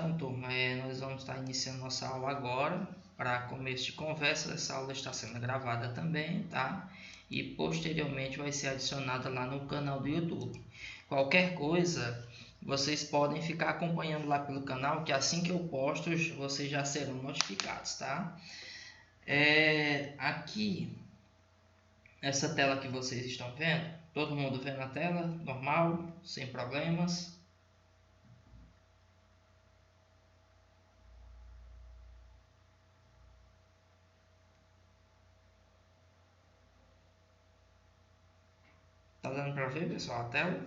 Então, turma, nós vamos estar iniciando nossa aula agora. Para começo de conversa, essa aula está sendo gravada também, tá? E posteriormente vai ser adicionada lá no canal do YouTube. Qualquer coisa, vocês podem ficar acompanhando lá pelo canal, que assim que eu posto, vocês já serão notificados, tá? Aqui, essa tela que vocês estão vendo, todo mundo vendo a tela, normal, sem problemas. Tá dando para ver, pessoal, a tela?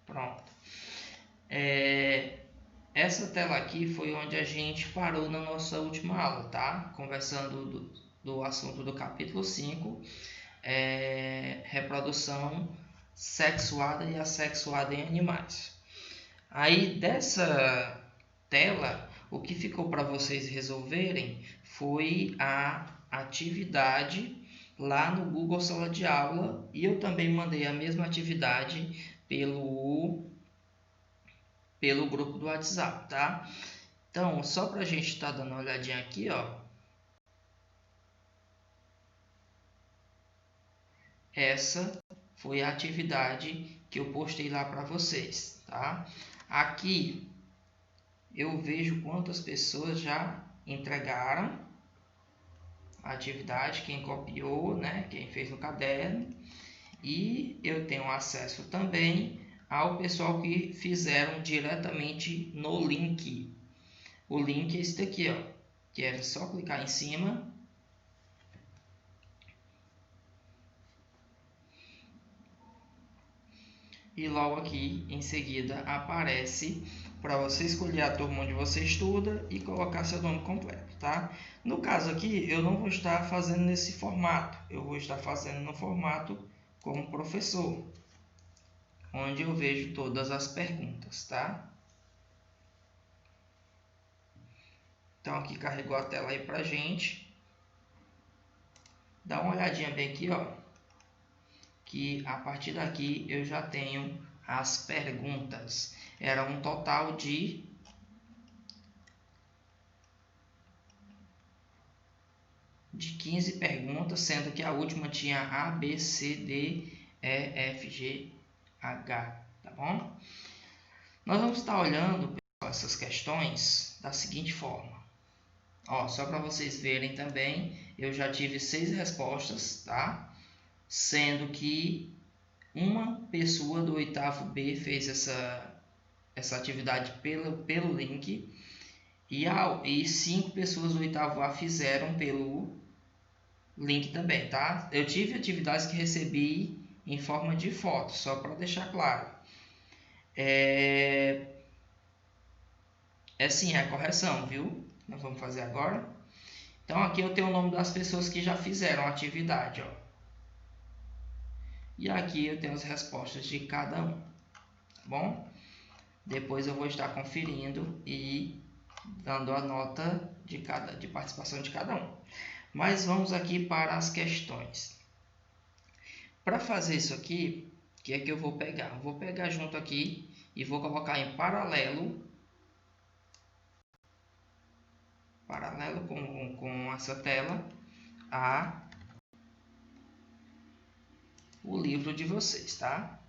Pronto. Essa tela aqui foi onde a gente parou na nossa última aula, tá? Conversando do assunto do capítulo 5, reprodução sexuada e assexuada em animais. Aí dessa tela, o que ficou para vocês resolverem foi a atividade lá no Google Sala de Aula, e eu também mandei a mesma atividade pelo grupo do WhatsApp, tá? Então, só para a gente estar dando uma olhadinha aqui, ó. Essa foi a atividade que eu postei lá para vocês, tá? Aqui eu vejo quantas pessoas já entregaram a atividade, quem copiou, né? Quem fez no caderno. E eu tenho acesso também ao pessoal que fizeram diretamente no link. O link é esse daqui, ó, que era só clicar em cima e logo aqui em seguida aparece para você escolher a turma onde você estuda e colocar seu nome completo, tá? No caso aqui, eu não vou estar fazendo nesse formato, eu vou estar fazendo no formato como professor, onde eu vejo todas as perguntas, tá? Então aqui carregou a tela aí pra gente. Dá uma olhadinha bem aqui, ó, que a partir daqui eu já tenho as perguntas. Era um total de 15 perguntas, sendo que a última tinha A, B, C, D, E, F, G, H, tá bom? Nós vamos estar olhando essas questões da seguinte forma. Ó, só para vocês verem também, eu já tive 6 respostas, tá? Sendo que uma pessoa do 8º B fez essa atividade pelo link e 5 pessoas do 8º A fizeram pelo link também, tá? Eu tive atividades que recebi em forma de foto, só para deixar claro. Sim, é a correção, viu? Nós vamos fazer agora. Então aqui eu tenho o nome das pessoas que já fizeram a atividade, ó. E aqui eu tenho as respostas de cada um, tá bom? Depois eu vou estar conferindo e dando a nota de participação de cada um. Mas vamos aqui para as questões. Para fazer isso aqui, o que é que eu vou pegar? Eu vou pegar junto aqui e vou colocar em paralelo com essa tela o livro de vocês, tá?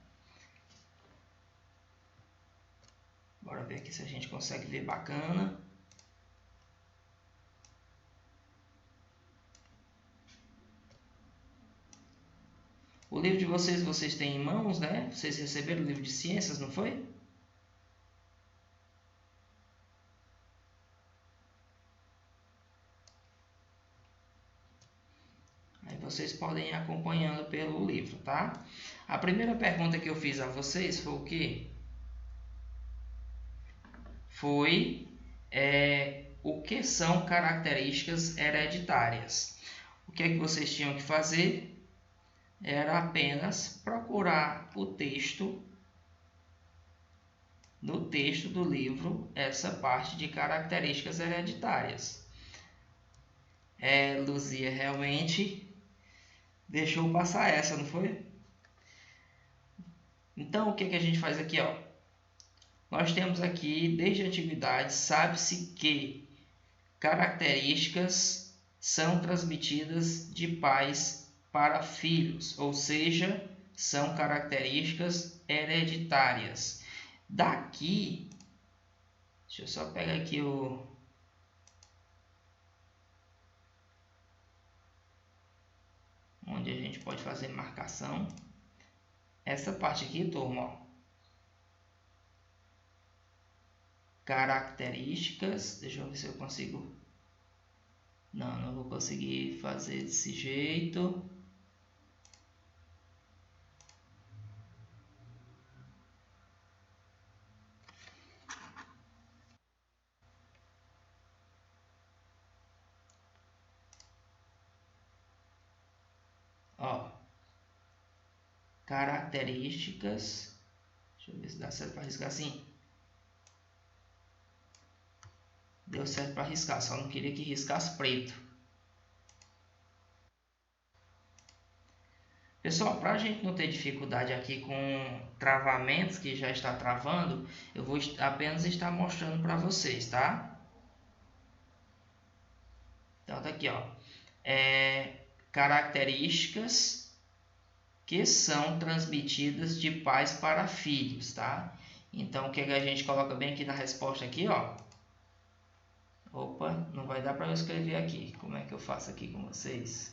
Bora ver aqui se a gente consegue ver bacana. O livro de vocês têm em mãos, né? Vocês receberam o livro de ciências, não foi? Aí vocês podem ir acompanhando pelo livro, tá? A primeira pergunta que eu fiz a vocês foi o quê? Foi o que são características hereditárias. O que é que vocês tinham que fazer? Era apenas procurar o texto, no texto do livro, essa parte de características hereditárias. Luzia realmente deixou passar essa, não foi? Então, o que a gente faz aqui, ó? Nós temos aqui, desde a antiguidade, sabe-se que características são transmitidas de pais para filhos, ou seja, são características hereditárias. Daqui, deixa eu só pegar aqui onde a gente pode fazer marcação. Essa parte aqui, turma, ó, características, deixa eu ver se eu consigo. Não vou conseguir fazer desse jeito. Ó, características, deixa eu ver se dá certo para riscar assim. Deu certo para riscar, só não queria que riscasse preto. Pessoal, para a gente não ter dificuldade aqui com travamentos que já está travando, eu vou apenas estar mostrando para vocês, tá? Então tá aqui, ó. Características que são transmitidas de pais para filhos, tá? Então o que a gente coloca bem aqui na resposta aqui, ó. Opa, não vai dar para eu escrever aqui. Como é que eu faço aqui com vocês?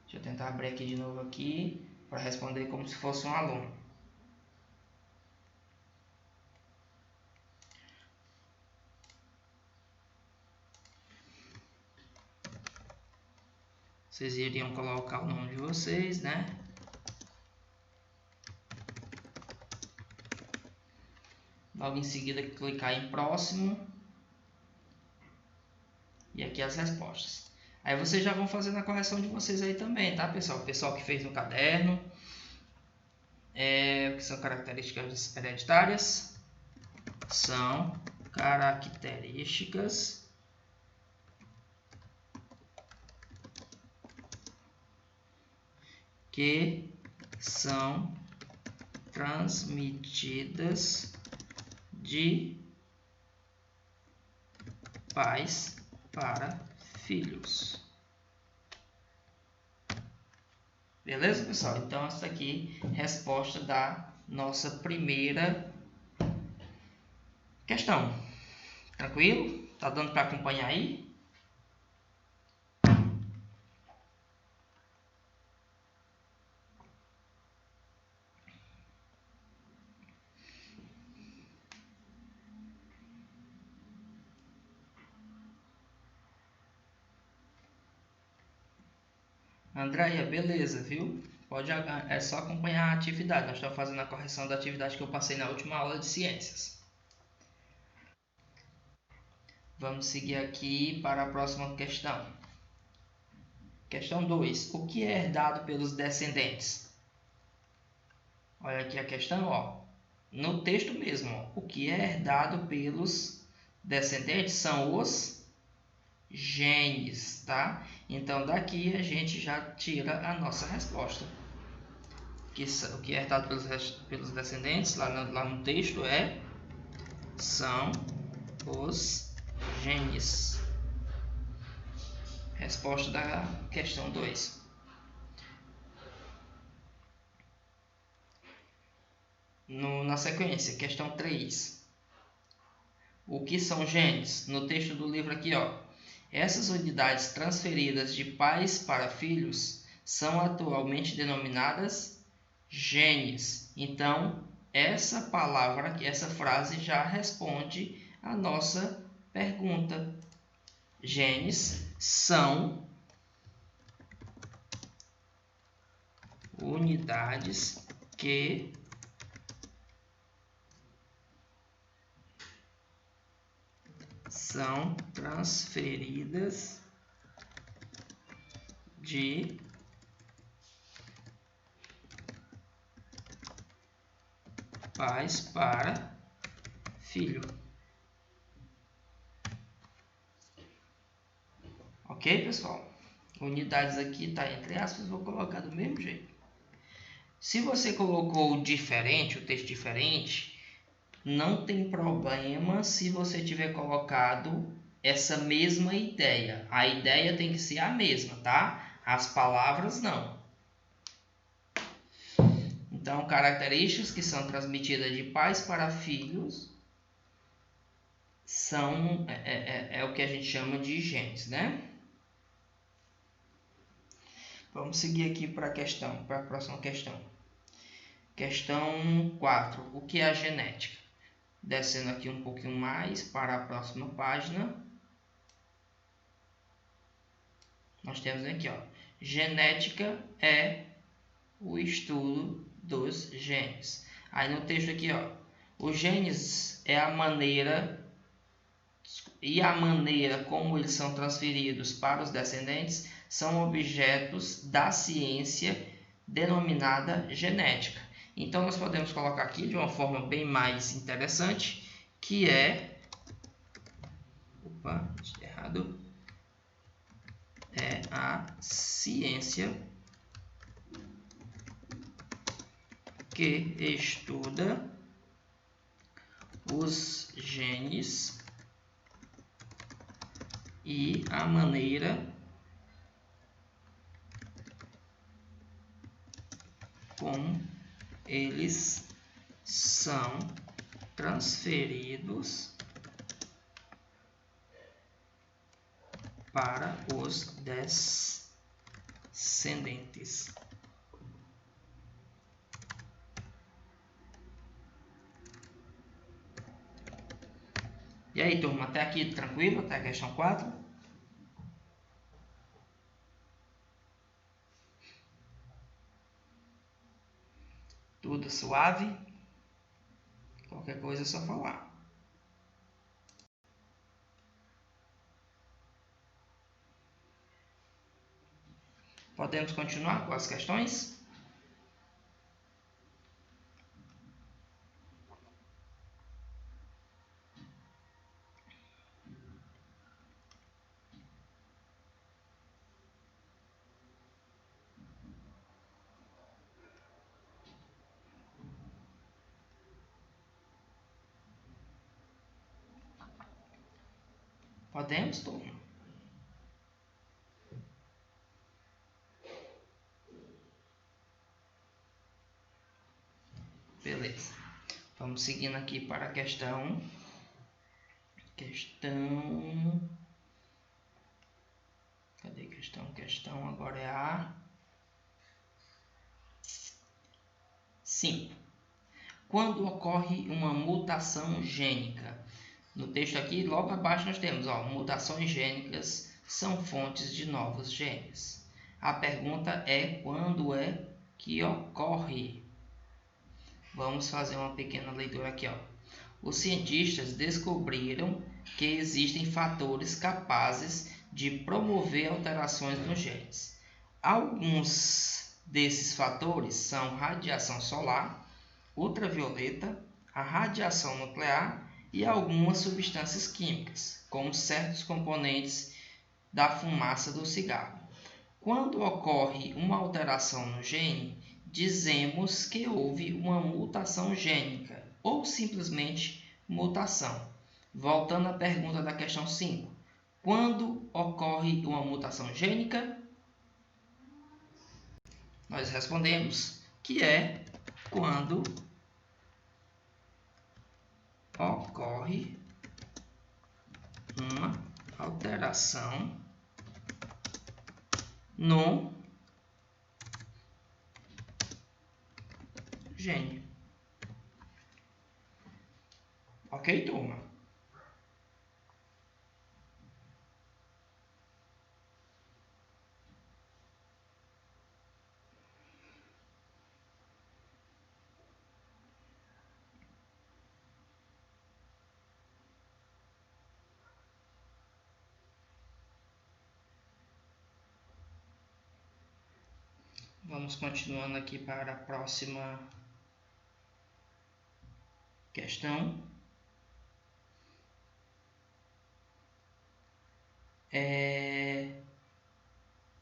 Deixa eu tentar abrir aqui de novo aqui para responder como se fosse um aluno. Vocês iriam colocar o nome de vocês, né? Logo em seguida clicar em próximo. E aqui as respostas. Aí vocês já vão fazendo a correção de vocês aí também, tá, pessoal? O pessoal que fez no caderno. O que são características hereditárias? São características que são transmitidas de pais para filhos. Beleza, pessoal? Então, essa aqui é a resposta da nossa primeira questão. Tranquilo? Tá dando para acompanhar aí? Andréia, beleza, viu? É só acompanhar a atividade. Nós estamos fazendo a correção da atividade que eu passei na última aula de ciências. Vamos seguir aqui para a próxima questão. Questão 2. O que é herdado pelos descendentes? Olha aqui a questão, ó. No texto mesmo, ó. O que é herdado pelos descendentes são os genes, tá? Então, daqui a gente já tira a nossa resposta. O que é herdado pelos descendentes, lá no texto, são os genes. Resposta da questão 2. Na sequência, questão 3. O que são genes? No texto do livro aqui, ó. Essas unidades transferidas de pais para filhos são atualmente denominadas genes. Então, essa palavra aqui, essa frase já responde a nossa pergunta. Genes são unidades que são transferidas de pais para filho. Ok, pessoal? Unidades aqui está entre aspas, vou colocar do mesmo jeito. Se você colocou diferente, o texto diferente, não tem problema se você tiver colocado essa mesma ideia. A ideia tem que ser a mesma, tá? As palavras não. Então, características que são transmitidas de pais para filhos são o que a gente chama de genes, né? Vamos seguir aqui para a próxima questão. Questão 4. O que é a genética? Descendo aqui um pouquinho mais para a próxima página. Nós temos aqui, ó, genética é o estudo dos genes. Aí no texto aqui, ó, os genes é a maneira como eles são transferidos para os descendentes são objetos da ciência denominada genética. Então nós podemos colocar aqui de uma forma bem mais interessante, que é é a ciência que estuda os genes e a maneira como eles são transferidos para os descendentes. E aí, turma, até aqui tranquilo? Até a questão 4? Tudo suave? Qualquer coisa é só falar. Podemos continuar com as questões? Podemos, turma? Beleza. Vamos seguindo aqui para a questão. Cadê questão? Agora é a 5. Quando ocorre uma mutação gênica? No texto aqui, logo abaixo nós temos, ó, mutações gênicas são fontes de novos genes. A pergunta é quando é que ocorre? Vamos fazer uma pequena leitura aqui, ó. Os cientistas descobriram que existem fatores capazes de promover alterações nos genes. Alguns desses fatores são radiação solar, ultravioleta, a radiação nuclear e algumas substâncias químicas, como certos componentes da fumaça do cigarro. Quando ocorre uma alteração no gene, dizemos que houve uma mutação gênica ou simplesmente mutação. Voltando à pergunta da questão 5. Quando ocorre uma mutação gênica? Nós respondemos que é quando ocorre uma alteração no gene. Ok, turma? Vamos continuando aqui para a próxima questão.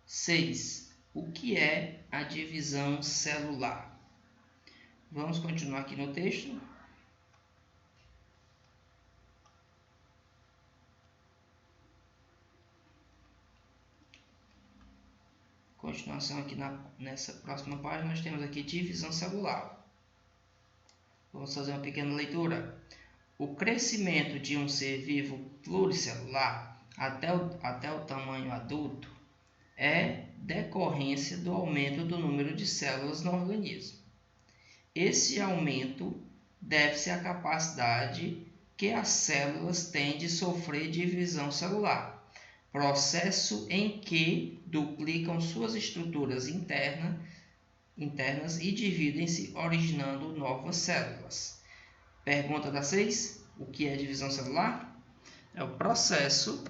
6. O que é a divisão celular? Vamos continuar aqui no texto. Continuação aqui nessa próxima página, nós temos aqui divisão celular. Vamos fazer uma pequena leitura. O crescimento de um ser vivo pluricelular até o tamanho adulto é decorrência do aumento do número de células no organismo. Esse aumento deve-se à capacidade que as células têm de sofrer divisão celular, processo em que duplicam suas estruturas internas e dividem-se, originando novas células. Pergunta da 6. O que é divisão celular? É o processo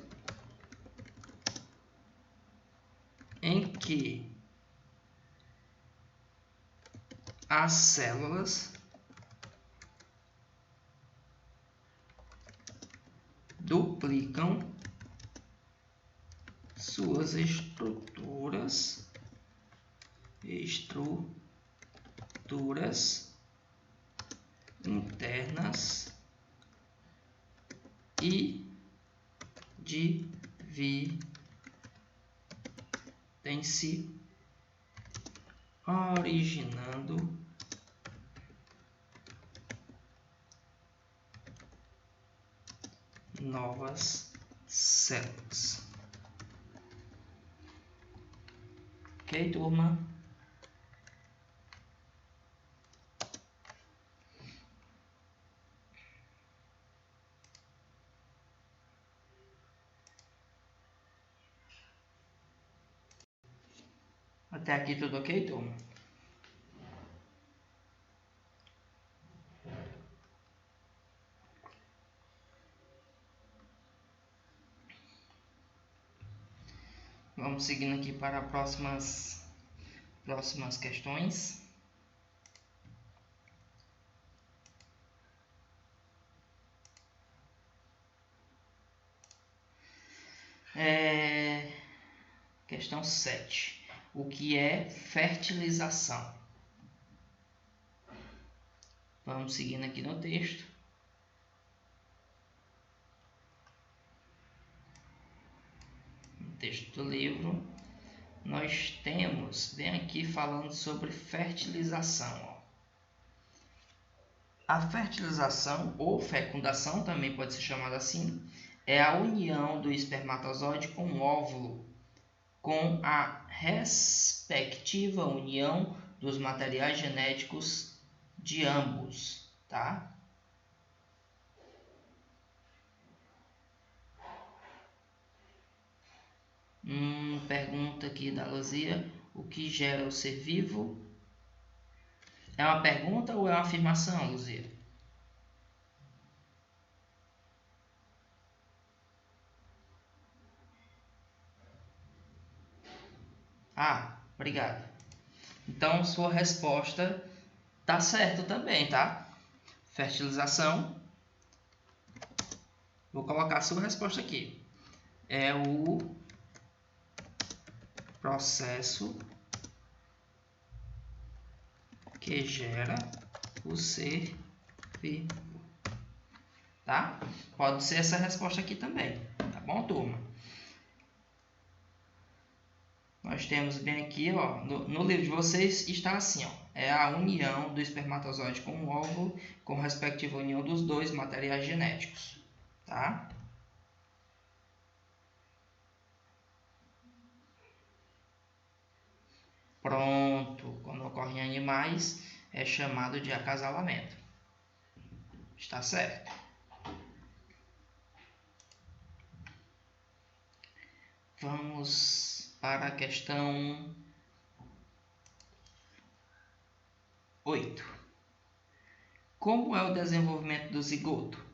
em que as células duplicam suas estruturas internas e dividem-se, originando novas células. Ok, turma? Até aqui tudo ok, turma? Vamos seguindo aqui para próximas questões. Questão 7. O que é fertilização? Vamos seguindo aqui no texto. No texto do livro, nós temos bem aqui falando sobre fertilização. Ó. A fertilização ou fecundação, também pode ser chamada assim, é a união do espermatozoide com o óvulo, com a respectiva união dos materiais genéticos de ambos, tá? Pergunta aqui da Luzia: o que gera o ser vivo? É uma pergunta ou é uma afirmação, Luzia? Ah, obrigado. Então, sua resposta tá certa também, tá? Fertilização. Vou colocar a sua resposta aqui. É o processo que gera o ser vivo. Tá? Pode ser essa resposta aqui também. Tá bom, turma? Nós temos bem aqui, ó, no livro de vocês está assim, ó, é a união do espermatozoide com o óvulo, com respectiva união dos dois materiais genéticos, tá? Pronto, quando ocorre em animais, é chamado de acasalamento. Está certo? Vamos para a questão 8. Como é o desenvolvimento do zigoto?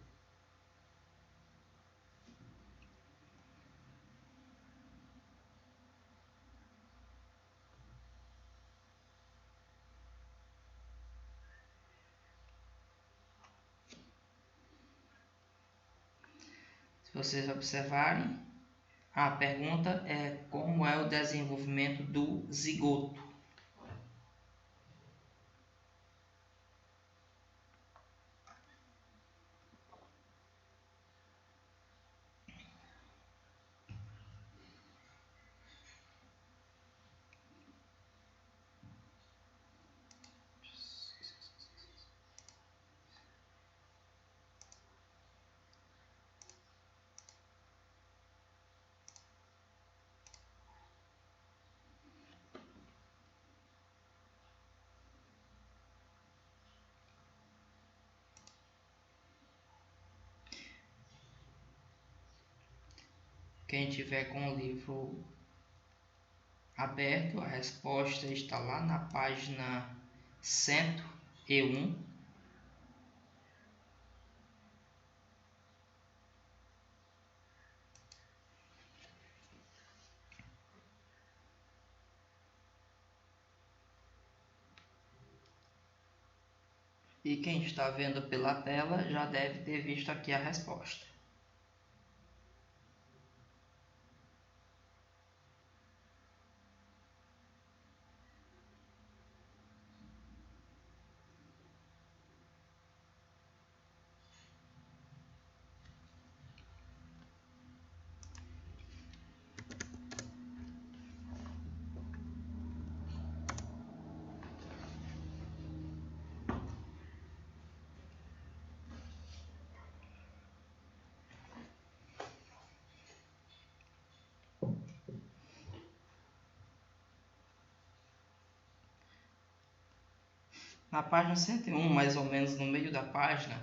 Se vocês observarem, a pergunta é como é o desenvolvimento do zigoto. Quem tiver com o livro aberto, a resposta está lá na página 101. E quem está vendo pela tela já deve ter visto aqui a resposta. Na página 101, mais ou menos no meio da página,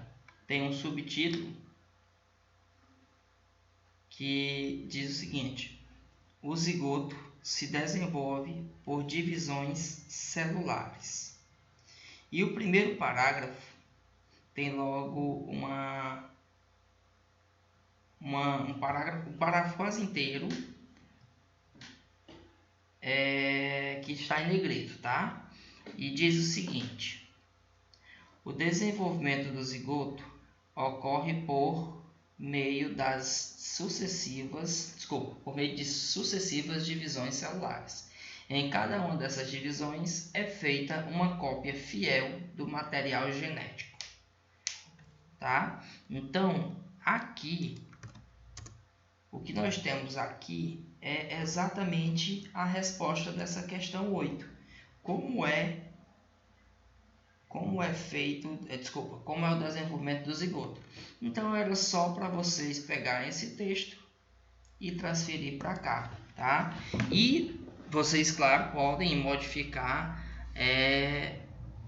tem um subtítulo que diz o seguinte: o zigoto se desenvolve por divisões celulares. E o primeiro parágrafo tem logo um parágrafo quase inteiro que está em negrito, tá? E diz o seguinte: o desenvolvimento do zigoto ocorre por meio de sucessivas divisões celulares. Em cada uma dessas divisões é feita uma cópia fiel do material genético, tá? Então, aqui, o que nós temos aqui é exatamente a resposta dessa questão 8. Como é o desenvolvimento do zigoto. Então, era só para vocês pegarem esse texto e transferir para cá, tá? E vocês, claro, podem modificar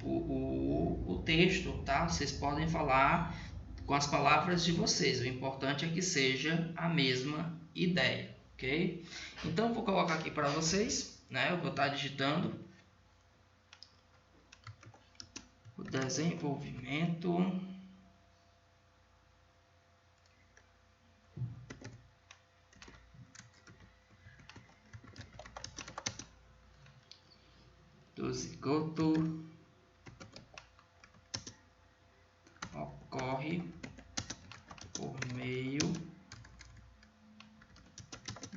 o texto, tá? Vocês podem falar com as palavras de vocês. O importante é que seja a mesma ideia, ok? Então, eu vou colocar aqui para vocês, né? Eu vou estar digitando o desenvolvimento do zigoto ocorre por meio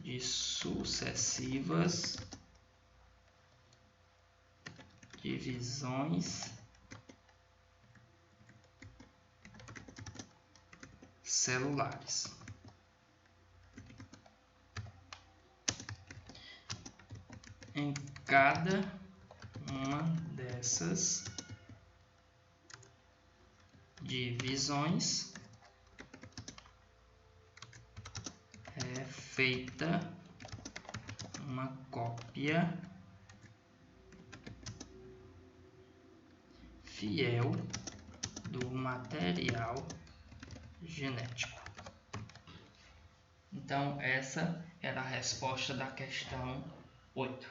de sucessivas divisões celulares. Em cada uma dessas divisões é feita uma cópia fiel do material genético. Então, essa era a resposta da questão 8.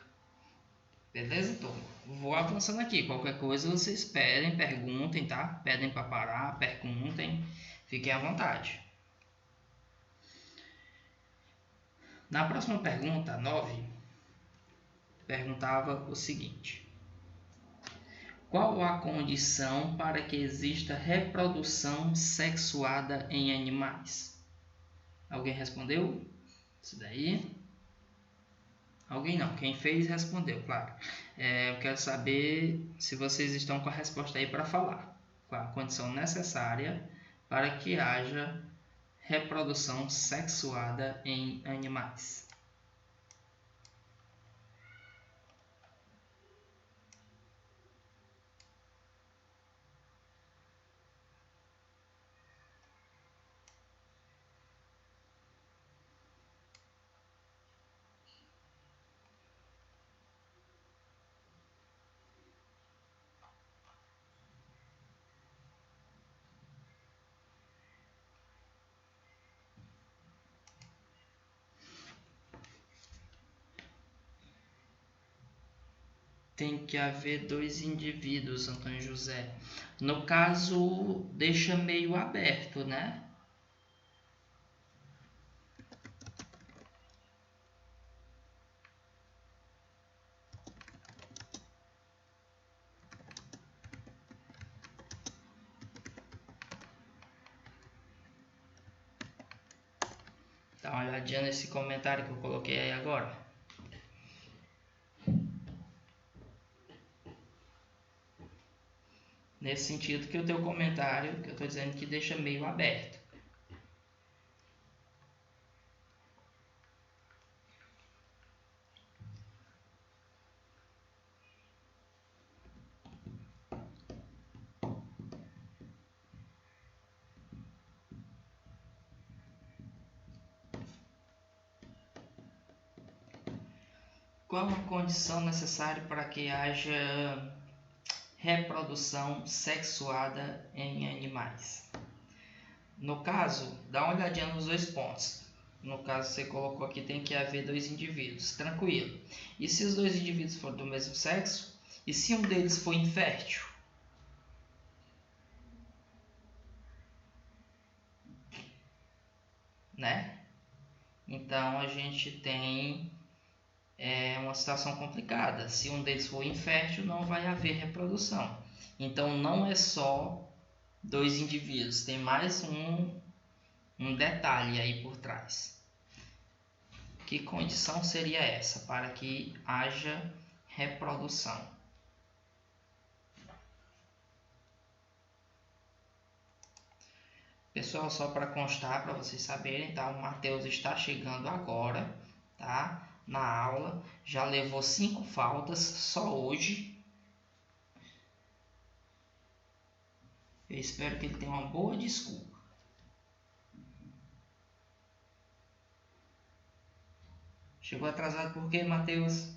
Beleza, turma? Vou avançando aqui. Qualquer coisa vocês pedem, perguntem, tá? Pedem para parar, perguntem. Fiquem à vontade. Na próxima pergunta, 9, perguntava o seguinte: qual a condição para que exista reprodução sexuada em animais? Alguém respondeu? Isso daí? Alguém não. Quem fez, respondeu, claro. Eu quero saber se vocês estão com a resposta aí para falar. Qual a condição necessária para que haja reprodução sexuada em animais? Tem que haver 2 indivíduos, Antônio José. No caso, deixa meio aberto, né? Dá uma olhadinha nesse comentário que eu coloquei aí agora. Nesse sentido que o teu comentário, que eu estou dizendo que deixa meio aberto. Qual a condição necessária para que haja reprodução sexuada em animais? No caso, dá uma olhadinha nos 2 pontos. No caso, você colocou aqui tem que haver 2 indivíduos. Tranquilo. E se os 2 indivíduos forem do mesmo sexo? E se um deles for infértil? Né? Então, a gente tem uma situação complicada. Se um deles for infértil, não vai haver reprodução. Então, não é só 2 indivíduos. Tem mais um detalhe aí por trás. Que condição seria essa para que haja reprodução? Pessoal, só para constar, para vocês saberem, tá? O Matheus está chegando agora, tá? Na aula, já levou 5 faltas só hoje. Eu espero que ele tenha uma boa desculpa. Chegou atrasado por quê, Matheus?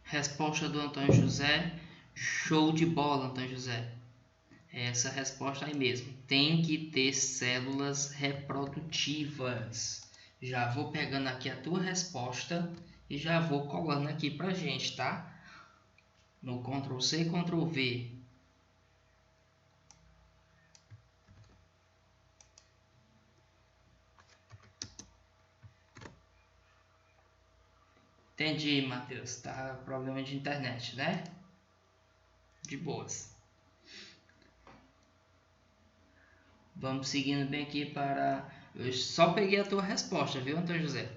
Resposta do Antônio José. Show de bola, Antônio José. Essa resposta aí mesmo. Tem que ter células reprodutivas. Já vou pegando aqui a tua resposta e já vou colando aqui pra gente, tá? No Ctrl C, Ctrl V. Entendi, Matheus. Tá problema de internet, né? De boas. Vamos seguindo bem aqui para... Eu só peguei a tua resposta, viu, Antônio José?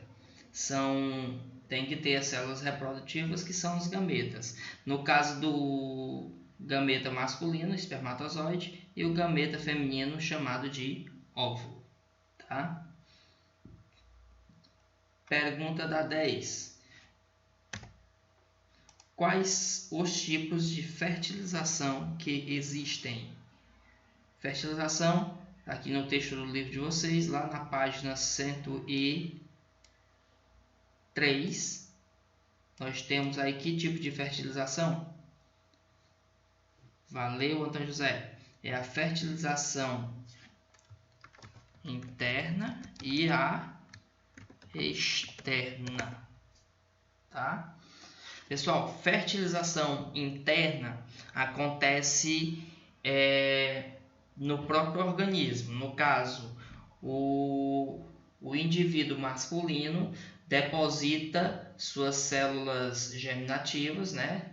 Tem que ter as células reprodutivas, que são os gametas. No caso do gameta masculino, espermatozoide, e o gameta feminino, chamado de óvulo. Tá? Pergunta da 10. Quais os tipos de fertilização que existem? Fertilização, aqui no texto do livro de vocês, lá na página 103, nós temos aí que tipo de fertilização? Valeu, Antônio José. É a fertilização interna e a externa, tá? Pessoal, fertilização interna acontece no próprio organismo. No caso, o indivíduo masculino deposita suas células germinativas, né?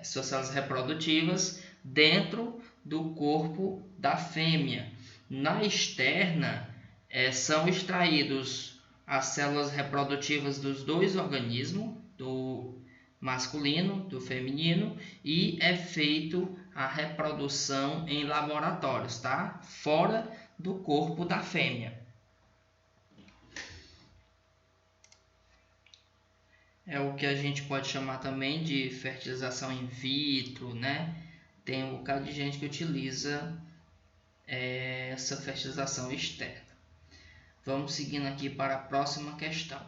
Suas células reprodutivas dentro do corpo da fêmea. Na externa, são extraídos as células reprodutivas dos 2 organismos, do masculino, do feminino, e é feito a reprodução em laboratórios, tá? Fora do corpo da fêmea. É o que a gente pode chamar também de fertilização in vitro, né? tem um bocado de gente que utiliza essa fertilização externa. Vamos seguindo aqui para a próxima questão.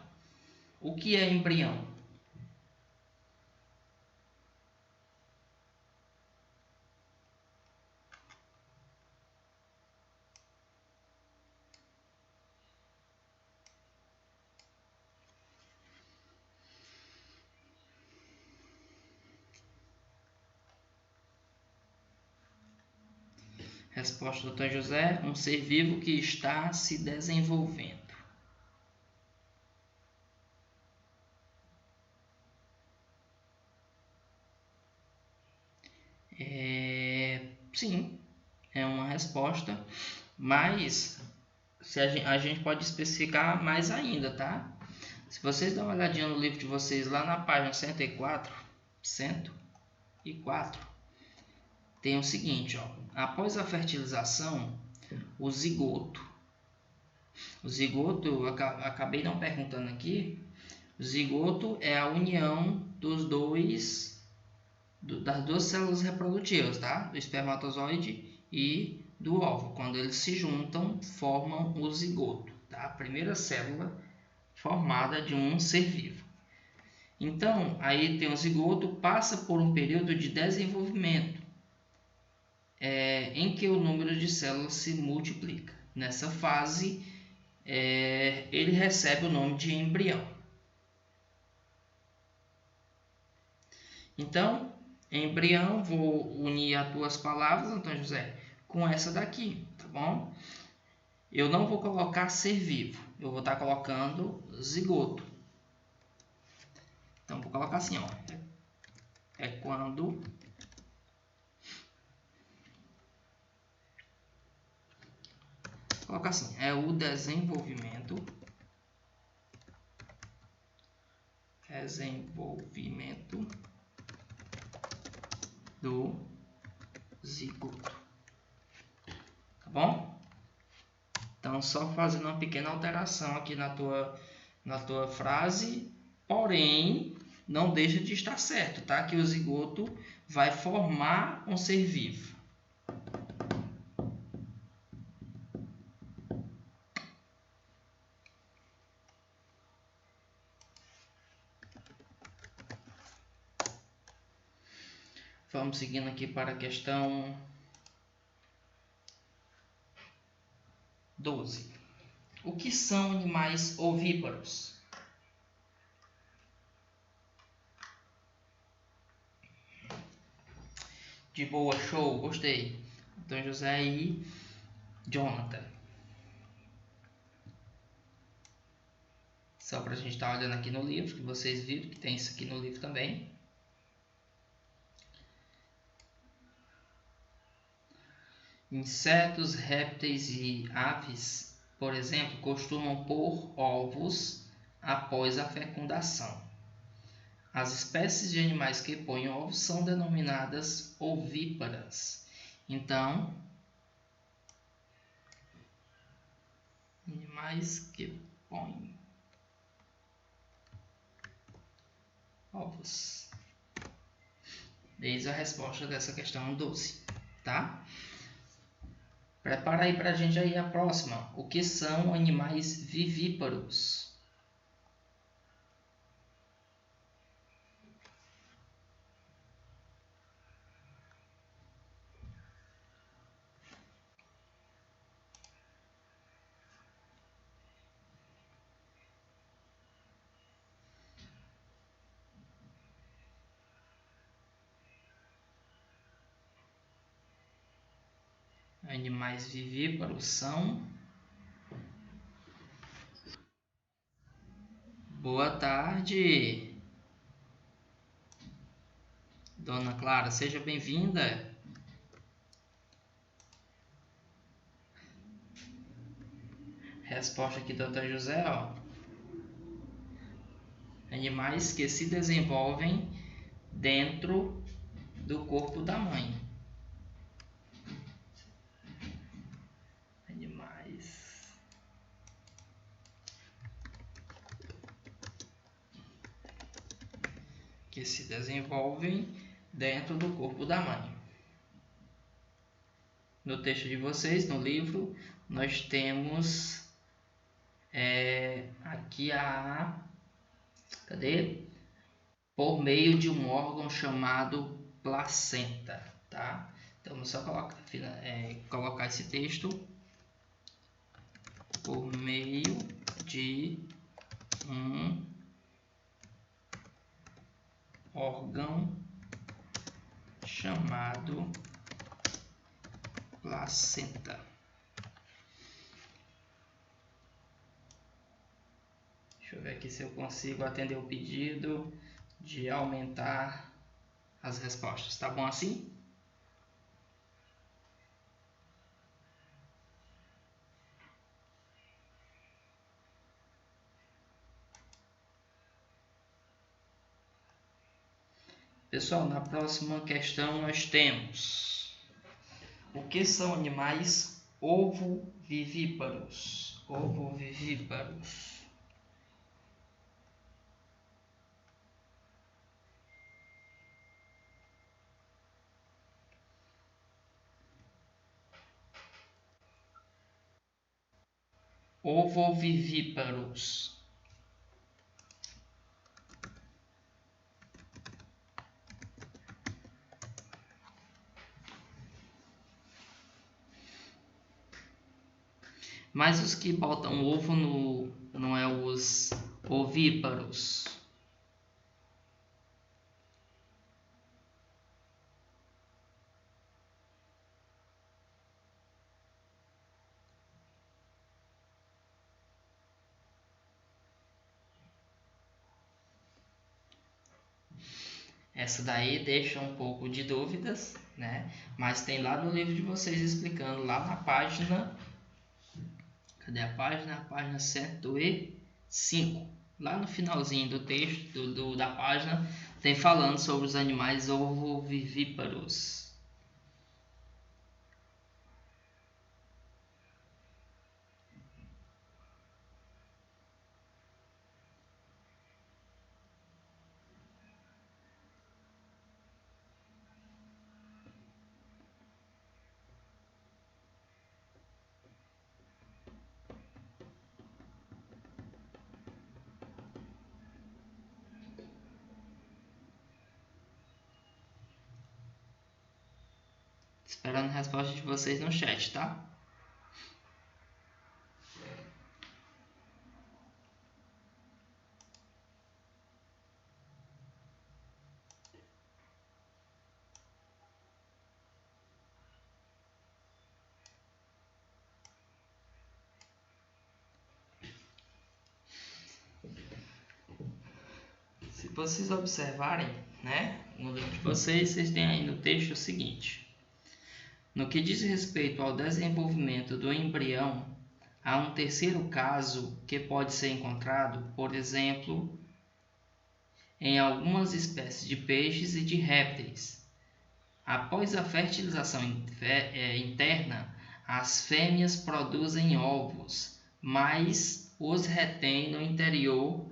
O que é embrião? Resposta do Dr. José: um ser vivo que está se desenvolvendo. Sim, é uma resposta, mas a gente pode especificar mais ainda, tá? Se vocês dão uma olhadinha no livro de vocês, lá na página 104, tem o seguinte, ó: após a fertilização, o zigoto, eu acabei não perguntando aqui, o zigoto é a união das duas células reprodutivas, tá? Do espermatozoide e do óvulo. Quando eles se juntam, formam o zigoto, tá? A primeira célula formada de um ser vivo. Então, aí tem o zigoto, passa por um período de desenvolvimento, em que o número de células se multiplica. Nessa fase, ele recebe o nome de embrião. Então, embrião, vou unir as duas palavras, Antônio José, com essa daqui, tá bom? Eu não vou colocar ser vivo, eu vou estar colocando zigoto. Então, vou colocar assim, ó: é quando colocar assim, é o desenvolvimento do zigoto, tá bom? Então, só fazendo uma pequena alteração aqui na tua frase, porém, não deixa de estar certo, tá? Que o zigoto vai formar um ser vivo. Vamos seguindo aqui para a questão 12. O que são animais ovíparos? De boa, show, gostei. Então, José e Jonathan. Só para a gente estar olhando aqui no livro, que vocês viram que tem isso aqui no livro também. Insetos, répteis e aves, por exemplo, costumam pôr ovos após a fecundação. As espécies de animais que põem ovos são denominadas ovíparas. Então, animais que põem ovos. Eis a resposta dessa questão 12, tá? Prepara aí pra gente aí a próxima. O que são animais vivíparos? Animais vivíparos são... Boa tarde, Dona Clara, seja bem-vinda. Resposta aqui do Dr. José, ó: animais que se desenvolvem dentro do corpo da mãe. Animais que se desenvolvem dentro do corpo da mãe. no texto de vocês, no livro, nós temos aqui cadê? Por meio de um órgão chamado placenta, tá? Então, vamos só colocar esse texto. Por meio de um órgão chamado placenta. Deixa eu ver aqui se eu consigo atender o pedido de aumentar as respostas. Tá bom assim? Pessoal, na próxima questão nós temos: o que são animais ovovivíparos? Ovovivíparos. Ovovivíparos. Mas os que botam ovo não é os ovíparos. Essa daí deixa um pouco de dúvidas, né? Mas tem lá no livro de vocês explicando lá na página. Cadê a página? A página 105. Lá no finalzinho do texto da página tem falando sobre os animais ovovivíparos. Esperando a resposta de vocês no chat, tá? Se vocês observarem, né, no livro de vocês têm aí no texto o seguinte: no que diz respeito ao desenvolvimento do embrião, há um terceiro caso que pode ser encontrado, por exemplo, em algumas espécies de peixes e de répteis. Após a fertilização interna, as fêmeas produzem ovos, mas os retêm no interior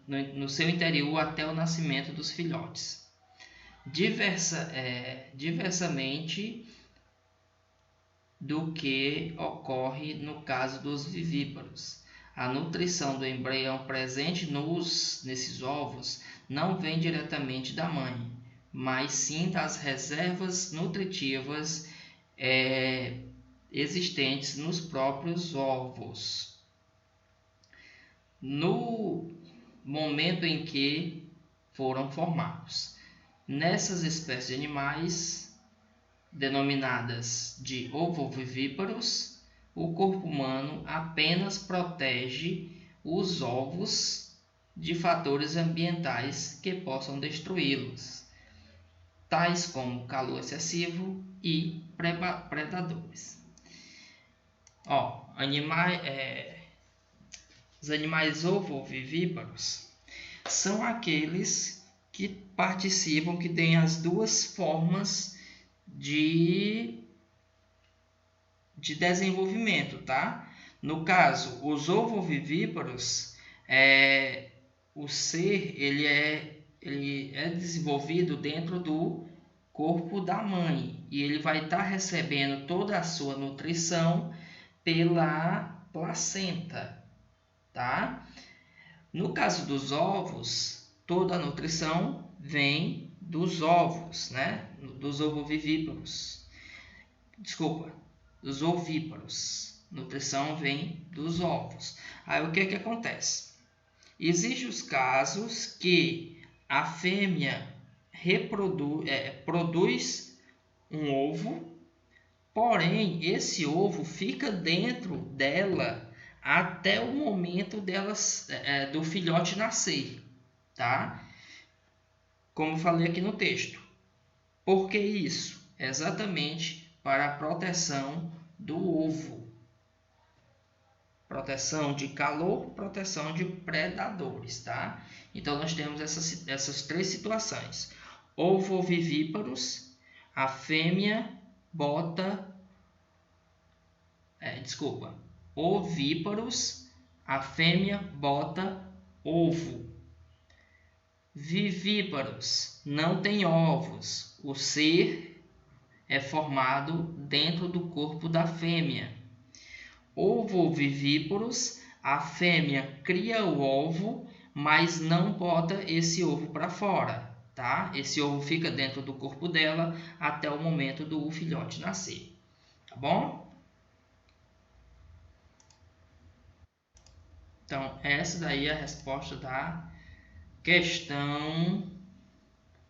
no seu interior até o nascimento dos filhotes. Diversamente do que ocorre no caso dos vivíparos. A nutrição do embrião presente nesses ovos não vem diretamente da mãe, mas sim das reservas nutritivas existentes nos próprios ovos. No momento em que foram formados. Nessas espécies de animais, denominadas de ovovivíparos, o corpo humano apenas protege os ovos de fatores ambientais que possam destruí-los, tais como calor excessivo e predadores. Os animais ovovivíparos são aqueles que participam, que têm as duas formas de desenvolvimento, tá? No caso, os ovovivíparos, o ser ele é desenvolvido dentro do corpo da mãe e ele vai estar recebendo toda a sua nutrição pela placenta, tá? No caso dos ovos, toda a nutrição vem dos ovos, né? Dos ovovivíparos. Desculpa, dos ovíparos. Nutrição vem dos ovos. Aí o que que acontece? Existem os casos que a fêmea produz um ovo, porém esse ovo fica dentro dela até o momento do filhote nascer, tá? Como falei aqui no texto. Por que isso? Exatamente para a proteção do ovo. Proteção de calor, proteção de predadores, tá? Então nós temos essas três situações. Ovovivíparos, a fêmea bota... Ovíparos, a fêmea bota ovo. Vivíparos, não tem ovos. O ser é formado dentro do corpo da fêmea. Ovovivíparos, a fêmea cria o ovo, mas não bota esse ovo para fora, tá? Esse ovo fica dentro do corpo dela até o momento do filhote nascer, tá bom? Então, essa daí é a resposta da questão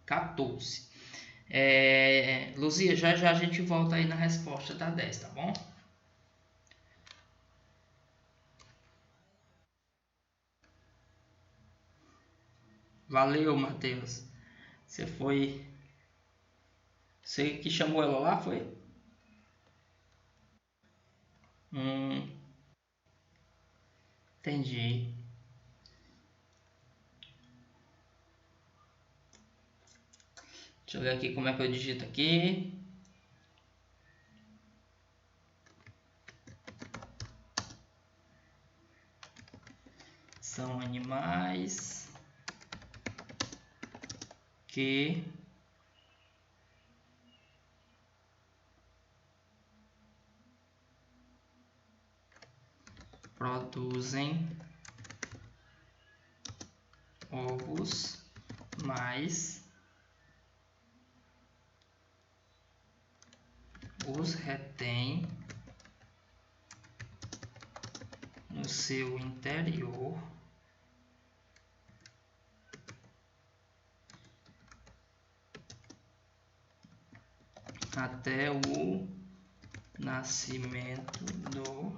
14. Luzia, já já a gente volta aí na resposta da 10, tá bom? Valeu, Matheus. Você foi... Você que chamou ela lá, foi? Entendi. Deixa eu ver aqui como é que eu digito aqui. São animais que produzem ovos, mas os retém no seu interior até o nascimento do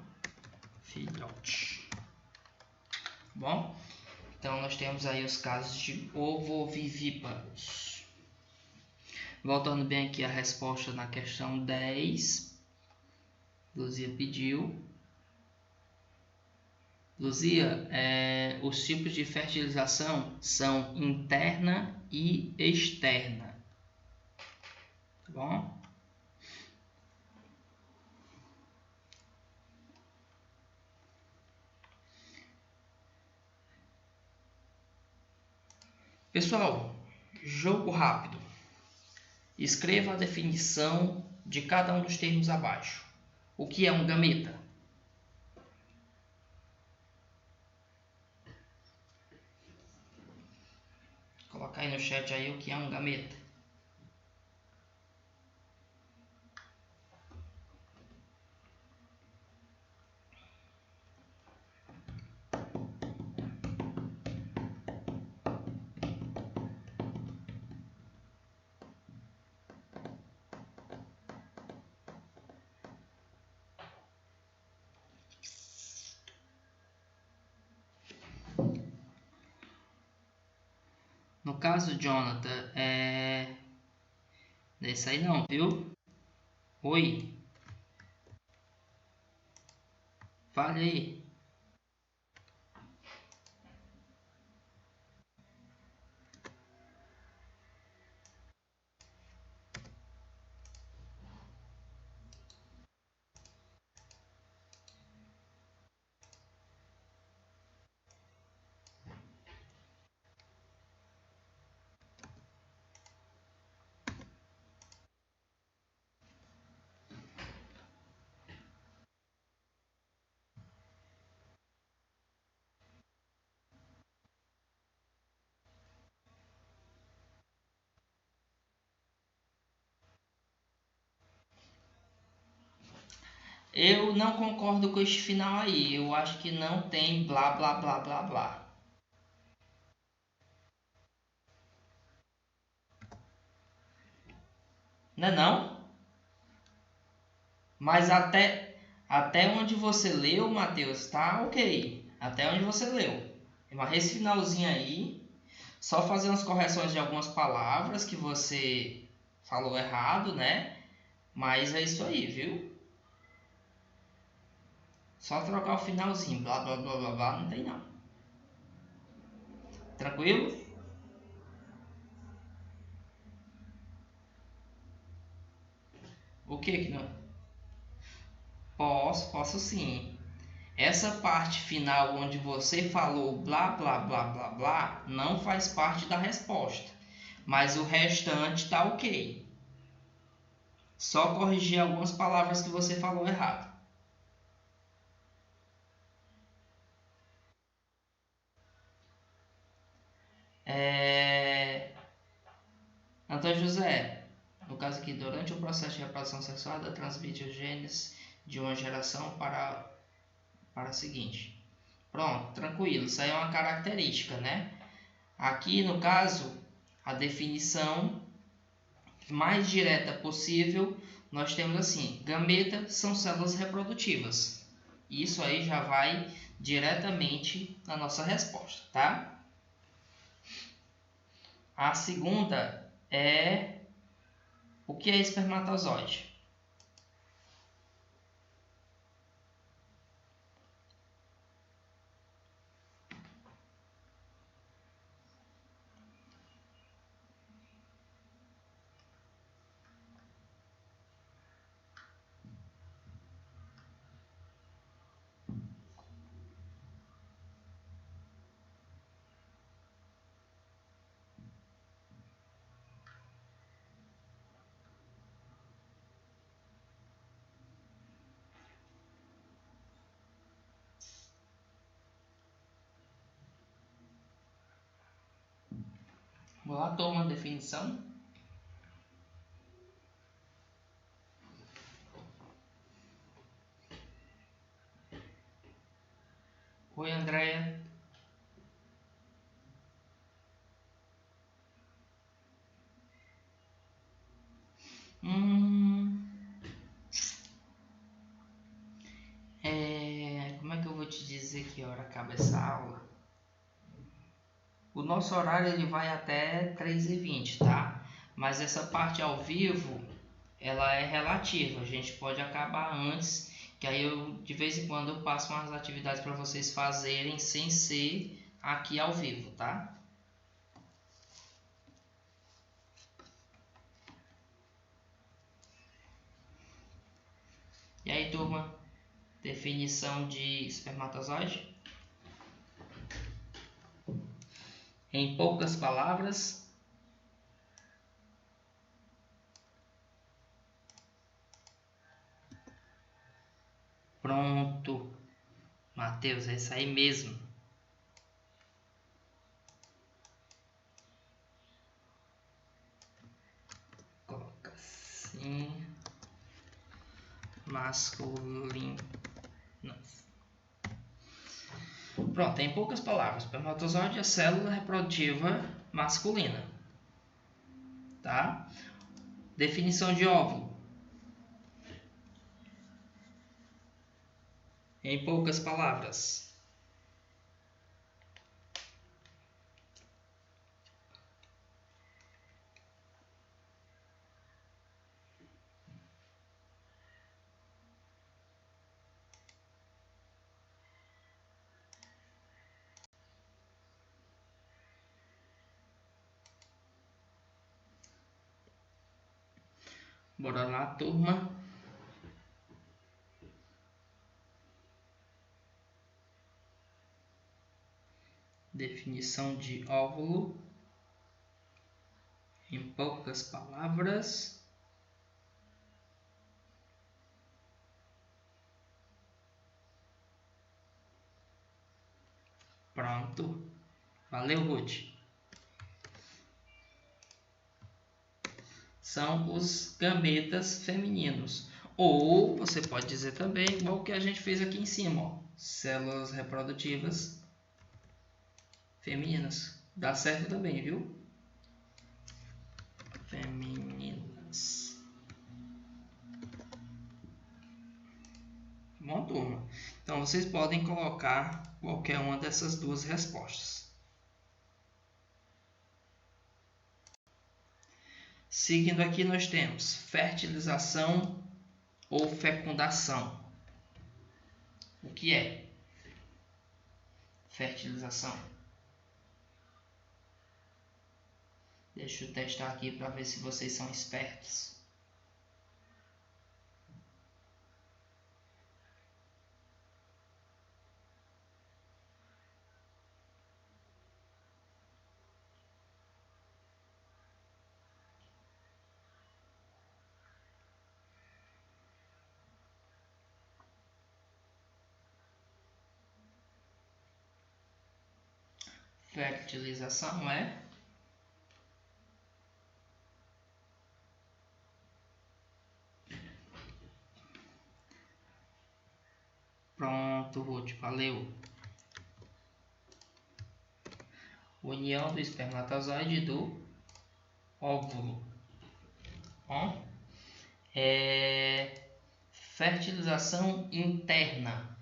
filhote. Bom, então nós temos aí os casos de ovovivíparos. Voltando bem aqui a resposta na questão 10. Luzia pediu. Luzia, os tipos de fertilização são interna e externa. Tá bom? Pessoal, jogo rápido. Escreva a definição de cada um dos termos abaixo. O que é um gameta? Coloca aí no chat aí o que é um gameta. No caso, Jonathan, não é isso aí não, viu? Oi. Fale aí. Eu não concordo com este final aí. Eu acho que não tem blá blá blá blá blá. Não é não? Mas até onde você leu, Matheus, tá ok. Até onde você leu. Mas esse finalzinho aí, só fazer umas correções de algumas palavras que você falou errado, né? Mas é isso aí, viu? Só trocar o finalzinho, blá blá blá blá blá, não tem não. Tranquilo? O que que não? Posso sim. Essa parte final onde você falou blá blá blá blá blá não faz parte da resposta, mas o restante tá ok. Só corrigir algumas palavras que você falou errado. Antônio José, no caso aqui, durante o processo de reprodução sexual, ela transmite os genes de uma geração para a seguinte. Pronto, tranquilo, isso aí é uma característica, né? Aqui, no caso, a definição mais direta possível, nós temos assim: gameta são células reprodutivas. Isso aí já vai diretamente na nossa resposta, tá? A segunda é: o que é espermatozoide? Vou lá, toma a definição. Oi, Andréia. Como é que eu vou te dizer que hora acaba essa aula? O nosso horário ele vai até 3h20, tá? Mas essa parte ao vivo, ela é relativa. A gente pode acabar antes, que aí eu de vez em quando eu passo umas atividades para vocês fazerem sem ser aqui ao vivo, tá? E aí, turma, definição de espermatozoide? Em poucas palavras, pronto. Matheus, é isso aí mesmo. Coloca assim. Masculino. Pronto, em poucas palavras, espermatozoide é célula reprodutiva masculina. Tá? Definição de óvulo. Em poucas palavras. Bora lá, turma. Definição de óvulo. Em poucas palavras. Pronto. Valeu, Ruth. São os gametas femininos. Ou você pode dizer também, igual que a gente fez aqui em cima, ó, células reprodutivas femininas. Dá certo também, viu? Femininas. Bom, turma. Então, vocês podem colocar qualquer uma dessas duas respostas. Seguindo aqui, nós temos fertilização ou fecundação. O que é fertilização? Deixa eu testar aqui para ver se vocês são espertos. Fertilização é pronto, Ruth, valeu. União do espermatozoide e do óvulo. Bom, fertilização interna.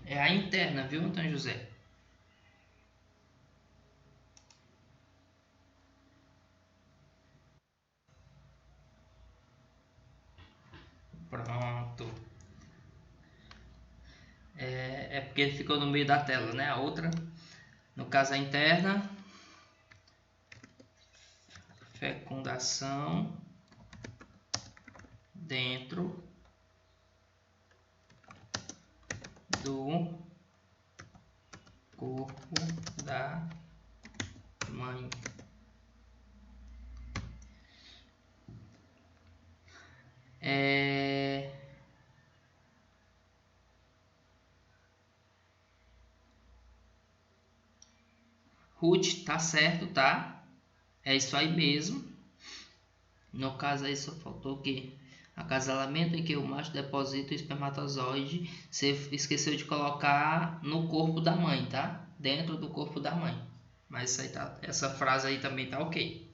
É a interna, viu, Antônio José? Pronto. É porque ele ficou no meio da tela, né? A outra, no caso a interna, fecundação dentro do corpo da mãe. Ruth, tá certo, tá? É isso aí mesmo. No caso aí só faltou o quê? Acasalamento em que o macho deposita o espermatozoide. Você esqueceu de colocar no corpo da mãe, tá? Dentro do corpo da mãe. Mas isso aí tá, essa frase aí também tá ok.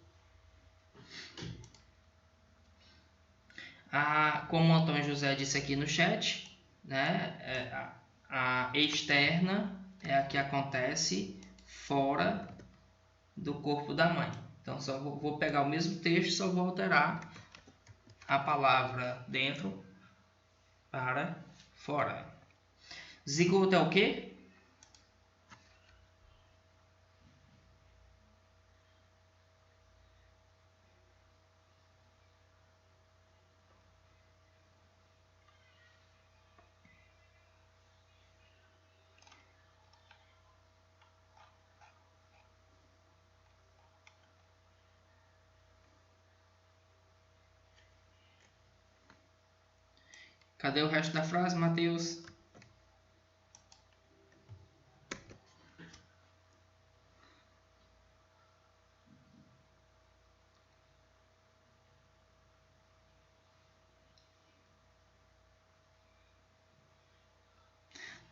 Como o Antônio José disse aqui no chat, né? A externa é a que acontece fora do corpo da mãe. Então só vou pegar o mesmo texto, só vou alterar a palavra dentro para fora. Zigoto é o quê? Cadê o resto da frase, Matheus?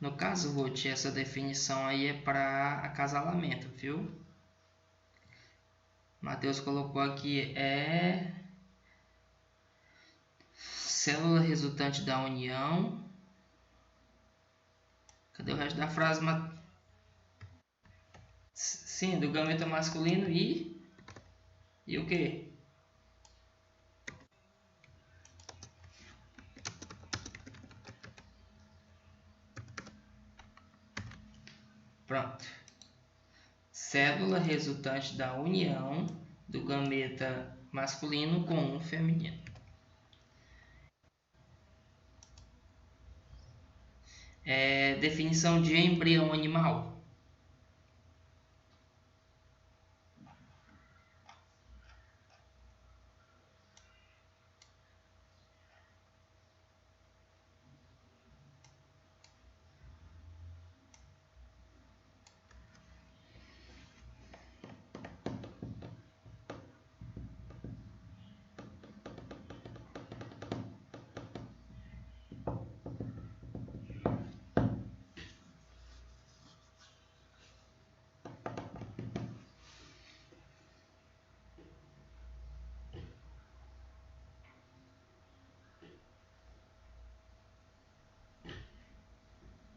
No caso, Ruth, essa definição aí é para acasalamento, viu? Matheus colocou aqui célula resultante da união. Cadê o resto da frase? Sim, do gameta masculino e o quê? Pronto. Célula resultante da união do gameta masculino com um feminino. Definição de embrião animal.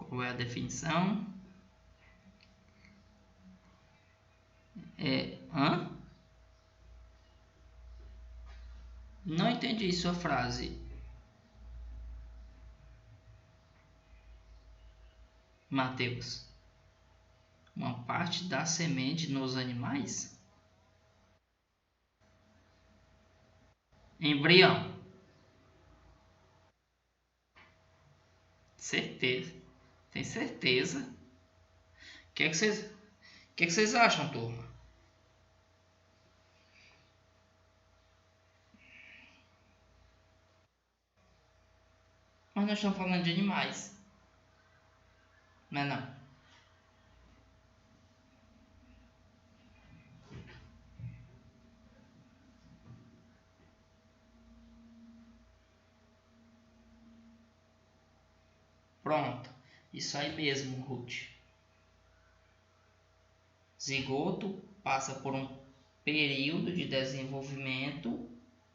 Qual é a definição? Não entendi sua frase. Mateus. Uma parte da semente nos animais? Embrião. Certeza. Tem certeza? O que que vocês acham, turma? Mas nós estamos falando de animais. Não é não? Pronto. Isso aí mesmo, Ruth. Zigoto passa por um período de desenvolvimento,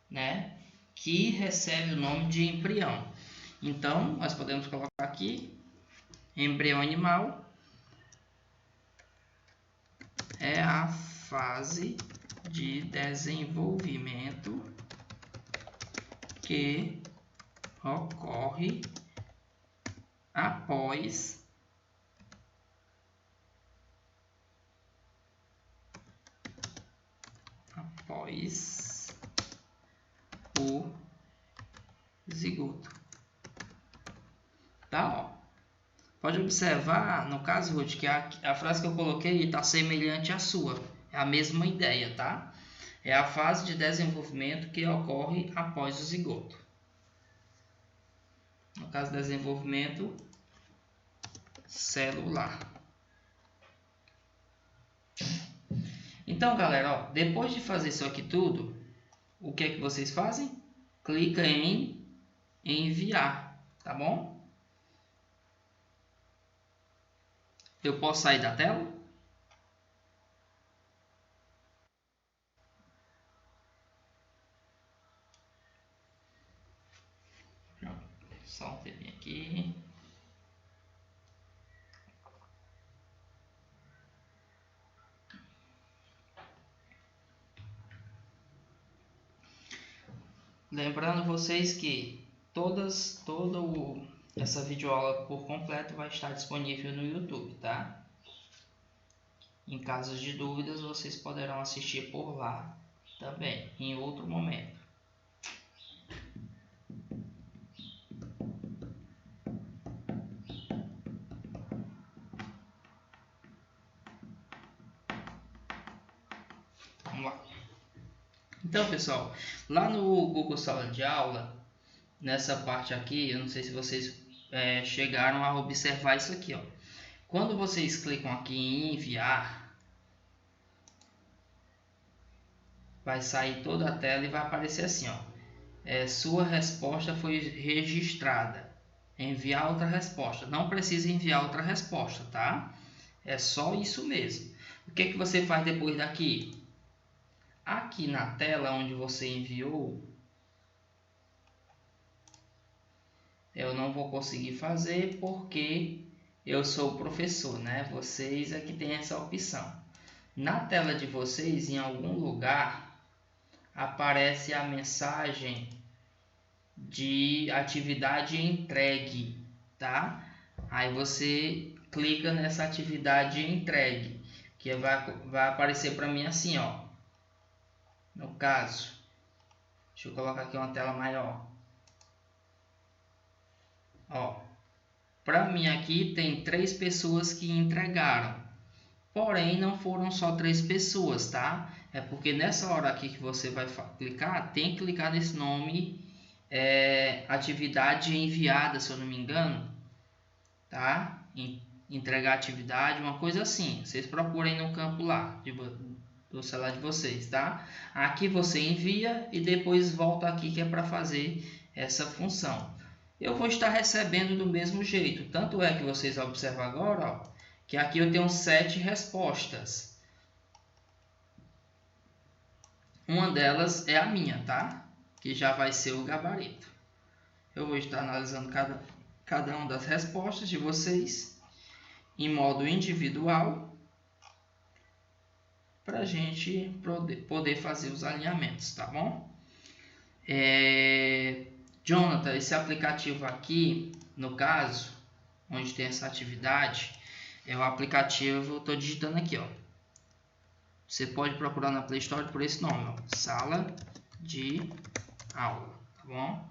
né, que recebe o nome de embrião. Então, nós podemos colocar aqui, embrião animal é a fase de desenvolvimento que ocorre após o zigoto. Tá, ó. Pode observar, no caso, Ruth, que a frase que eu coloquei está semelhante à sua. É a mesma ideia, tá? É a fase de desenvolvimento que ocorre após o zigoto. No caso, desenvolvimento celular. Então, galera, ó, depois de fazer isso aqui tudo, o que é que vocês fazem? Clica em enviar, tá bom? Eu posso sair da tela? Só um tempinho aqui. Lembrando vocês que toda essa videoaula por completo vai estar disponível no YouTube, tá? Em caso de dúvidas, vocês poderão assistir por lá também, em outro momento. Vamos lá. Então, pessoal, lá no Google Sala de Aula, nessa parte aqui, eu não sei se vocês chegaram a observar isso aqui, ó. Quando vocês clicam aqui em enviar, vai sair toda a tela e vai aparecer assim, ó. Sua resposta foi registrada. Enviar outra resposta. Não precisa enviar outra resposta, tá? É só isso mesmo. O que que você faz depois daqui? Aqui na tela onde você enviou, eu não vou conseguir fazer porque eu sou o professor, né? Vocês é que tem essa opção. Na tela de vocês, em algum lugar, aparece a mensagem de atividade entregue, tá? Aí você clica nessa atividade entregue, que vai aparecer para mim assim, ó. No caso, deixa eu colocar aqui uma tela maior. Ó, para mim aqui tem 3 pessoas que entregaram. Porém, não foram só 3 pessoas, tá? É porque nessa hora aqui que você vai clicar, tem que clicar nesse nome, atividade enviada, se eu não me engano, tá? Entregar atividade, uma coisa assim. Vocês procurem no campo lá do celular de vocês, tá? Aqui você envia e depois volta aqui que é para fazer essa função. Eu vou estar recebendo do mesmo jeito, tanto é que vocês observam agora, ó, que aqui eu tenho 7 respostas. Uma delas é a minha, tá? Que já vai ser o gabarito. Eu vou estar analisando cada uma das respostas de vocês em modo individual para a gente poder fazer os alinhamentos, tá bom? Jonathan, esse aplicativo aqui, no caso, onde tem essa atividade, é o aplicativo, estou digitando aqui, ó. Você pode procurar na Play Store por esse nome, ó, Sala de Aula, tá bom?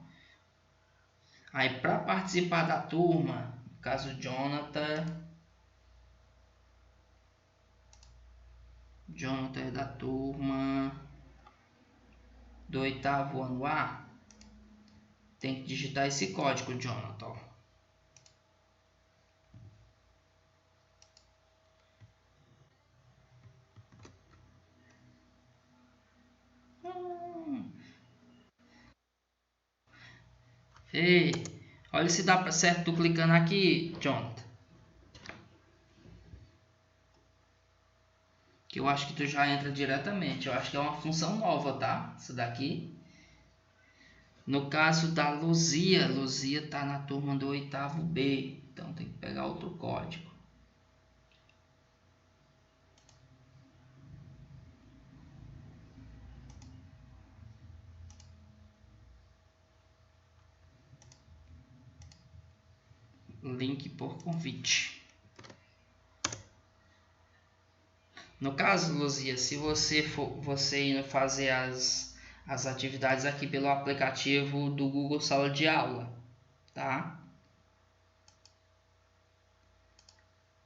Aí, para participar da turma, no caso Jonathan é da turma do 8º ano A, tem que digitar esse código, Jonathan, ó. Ei, olha se dá certo tu clicando aqui, Jonathan. Que eu acho que tu já entra diretamente. Eu acho que é uma função nova, tá? Isso daqui. No caso da Luzia tá na turma do 8º B. Então tem que pegar outro código. Link por convite. No caso, Luzia, se você ir fazer as atividades aqui pelo aplicativo do Google Sala de Aula, tá?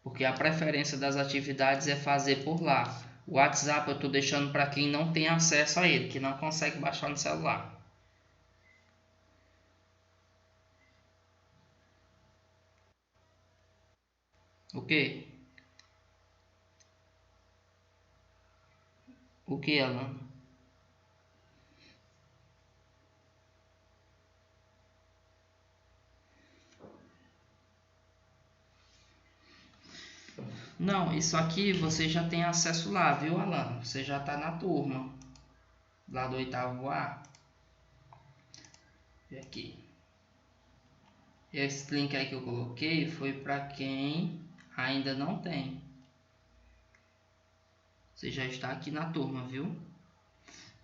Porque a preferência das atividades é fazer por lá. O WhatsApp eu estou deixando para quem não tem acesso a ele, que não consegue baixar no celular. Ok? O que, Alan? Não, isso aqui você já tem acesso lá, viu, Alan? Você já está na turma, lá do 8º A. E aqui. Esse link aí que eu coloquei foi para quem ainda não tem. Você já está aqui na turma, viu?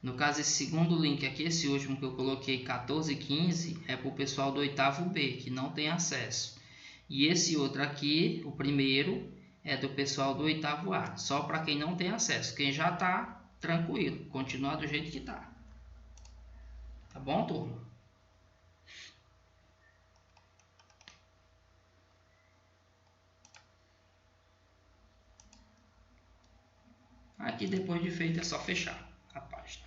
No caso, esse segundo link aqui, esse último que eu coloquei, 14 e 15, é para o pessoal do 8º B, que não tem acesso. E esse outro aqui, o primeiro, é do pessoal do 8º A, só para quem não tem acesso. Quem já está, tranquilo, continua do jeito que está. Tá bom, turma? Aqui, depois de feito, é só fechar a página.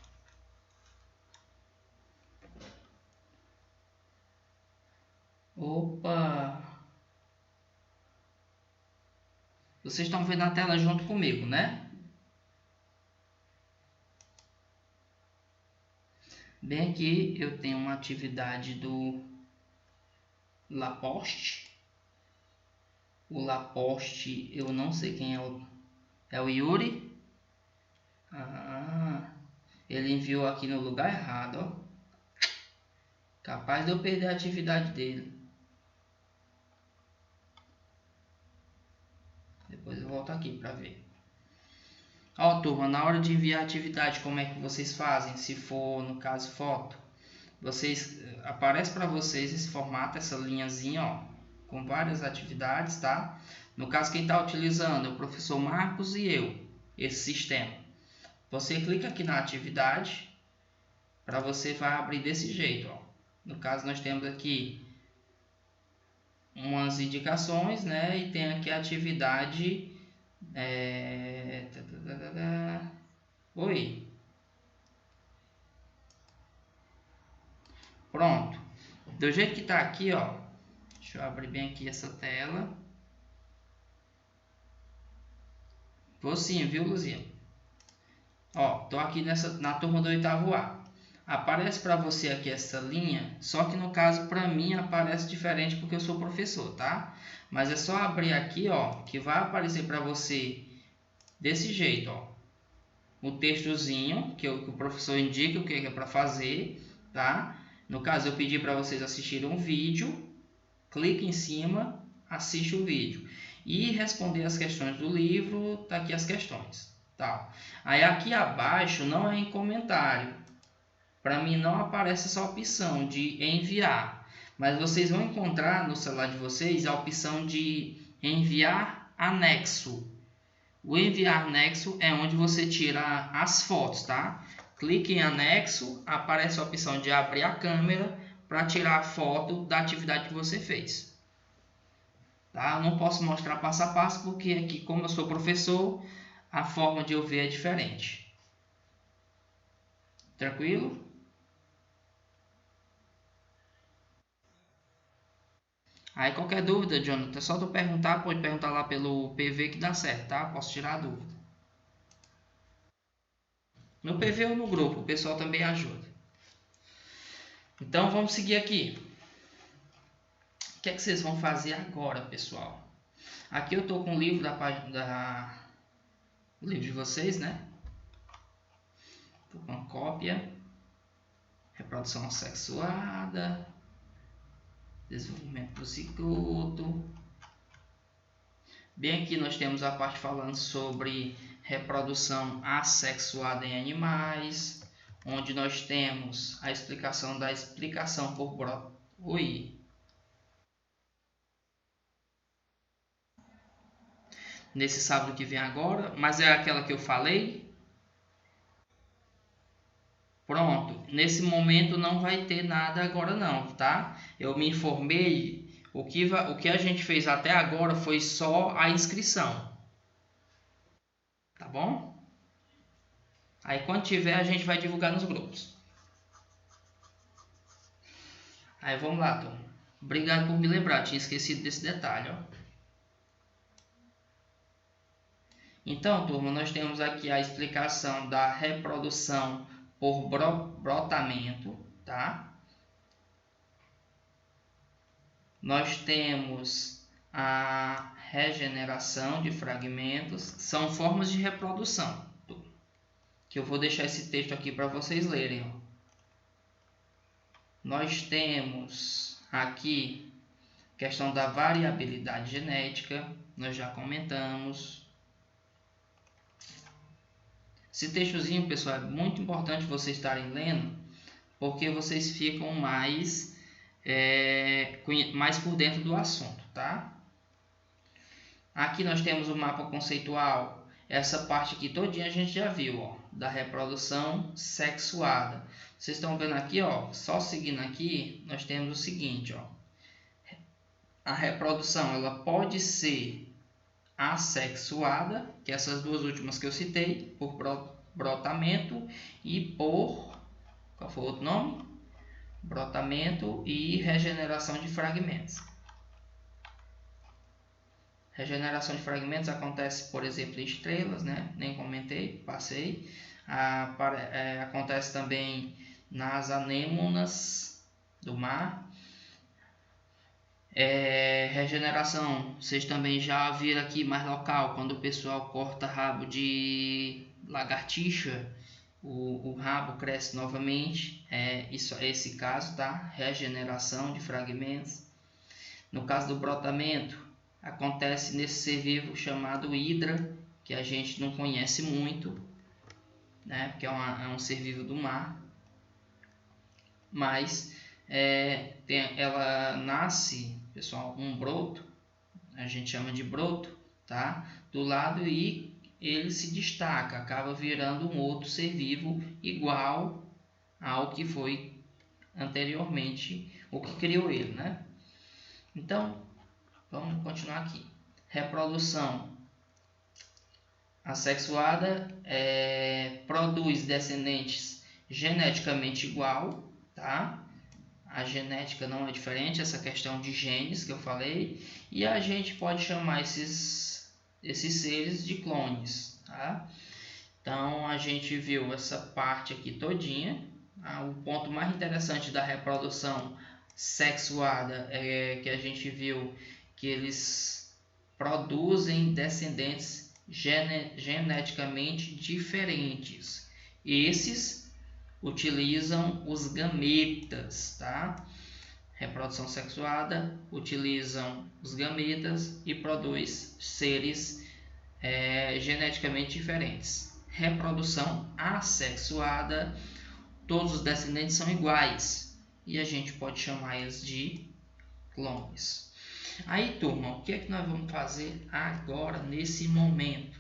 Opa! Vocês estão vendo a tela junto comigo, né? Bem aqui eu tenho uma atividade do Laposte. O Laposte, eu não sei quem é o Yuri. Ele enviou aqui no lugar errado, ó. Capaz de eu perder a atividade dele. Depois eu volto aqui para ver. Ó, turma, na hora de enviar a atividade, como é que vocês fazem? Se for, no caso, foto, aparece para vocês esse formato, essa linhazinha, ó, com várias atividades, tá? No caso, quem está utilizando é o professor Marcos e eu, esse sistema. Você clica aqui na atividade, para você vai abrir desse jeito. Ó. No caso, nós temos aqui umas indicações, né? E tem aqui a atividade. Oi. Pronto. Do jeito que está aqui, ó. Deixa eu abrir bem aqui essa tela. Vou sim, viu, Luzia? Ó, tô aqui na turma do 8º A. Aparece para você aqui essa linha, só que no caso para mim aparece diferente porque eu sou professor, tá? Mas é só abrir aqui, ó, que vai aparecer para você desse jeito, ó. O textozinho que o professor indica o que é para fazer, tá? No caso eu pedi para vocês assistirem um vídeo, clique em cima, assiste o vídeo e responder as questões do livro, tá aqui as questões, tá? Aí aqui abaixo não é em comentário, para mim não aparece essa opção de enviar, mas vocês vão encontrar no celular de vocês a opção de enviar anexo. O enviar anexo é onde você tira as fotos, tá? Clique em anexo, aparece a opção de abrir a câmera para tirar a foto da atividade que você fez. Tá? Eu não posso mostrar passo a passo porque aqui, como eu sou professor, a forma de eu ver é diferente. Tranquilo? Aí qualquer dúvida, Jonathan, é só tu perguntar, pode perguntar lá pelo PV que dá certo, tá? Posso tirar a dúvida. No PV ou no grupo, o pessoal também ajuda. Então vamos seguir aqui. O que é que vocês vão fazer agora, pessoal? Aqui eu estou com o livro o livro de vocês, né? Estou com uma cópia. Reprodução assexuada. Desenvolvimento do cigoto. Bem aqui nós temos a parte falando sobre reprodução assexuada em animais, onde nós temos a explicação da explicação por nesse sábado que vem agora, mas é aquela que eu falei. Pronto, nesse momento não vai ter nada agora não, tá? Eu me informei, o que a gente fez até agora foi só a inscrição, tá bom? Aí quando tiver a gente vai divulgar nos grupos. Aí vamos lá, turma. Obrigado por me lembrar, tinha esquecido desse detalhe, ó. Então, turma, nós temos aqui a explicação da reprodução por brotamento, tá? Nós temos a regeneração de fragmentos, são formas de reprodução, que eu vou deixar esse texto aqui para vocês lerem, ó. Nós temos aqui questão da variabilidade genética, nós já comentamos. Esse textozinho, pessoal, é muito importante vocês estarem lendo, porque vocês ficam mais por dentro do assunto, tá? Aqui nós temos o mapa conceitual. Essa parte aqui todinha a gente já viu, ó, da reprodução sexuada. Vocês estão vendo aqui, ó, só seguindo aqui, nós temos o seguinte, ó. A reprodução, ela pode ser assexuada, que é essas duas últimas que eu citei, por brotamento e por... Qual foi o outro nome? Brotamento e regeneração de fragmentos. Regeneração de fragmentos acontece, por exemplo, em estrelas, né? Nem comentei, passei. Acontece também nas anêmonas do mar. Regeneração, vocês também já viram aqui mais local, quando o pessoal corta rabo de lagartixa, o rabo cresce novamente. Isso é esse caso, tá? Regeneração de fragmentos. No caso do brotamento, acontece nesse ser vivo chamado hidra, que a gente não conhece muito, né? Porque é um ser vivo do mar, mas ela nasce, pessoal, um broto a gente chama de broto, tá? Do lado e ele se destaca, acaba virando um outro ser vivo igual ao que foi anteriormente, o que criou ele, né? Então, vamos continuar aqui. Reprodução assexuada produz descendentes geneticamente igual, tá? A genética não é diferente, essa questão de genes que eu falei, e a gente pode chamar esses seres de clones, tá? Então a gente viu essa parte aqui todinha. O ponto mais interessante da reprodução sexuada é que a gente viu que eles produzem descendentes geneticamente diferentes. Esses utilizam os gametas, tá? Reprodução sexuada utilizam os gametas e produz seres geneticamente diferentes. Reprodução assexuada, todos os descendentes são iguais e a gente pode chamar eles de clones. Aí, turma, o que é que nós vamos fazer agora, nesse momento?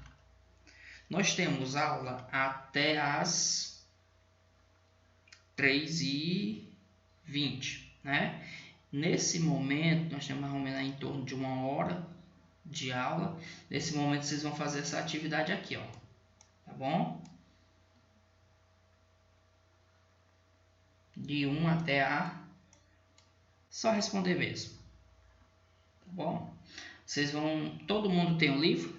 Nós temos aula até as 3h20, né? Nesse momento, nós temos mais ou menos em torno de 1 hora de aula. Nesse momento, vocês vão fazer essa atividade aqui, ó. Tá bom? De 1 até a... Só responder mesmo. Tá bom? Vocês vão... Todo mundo tem um livro?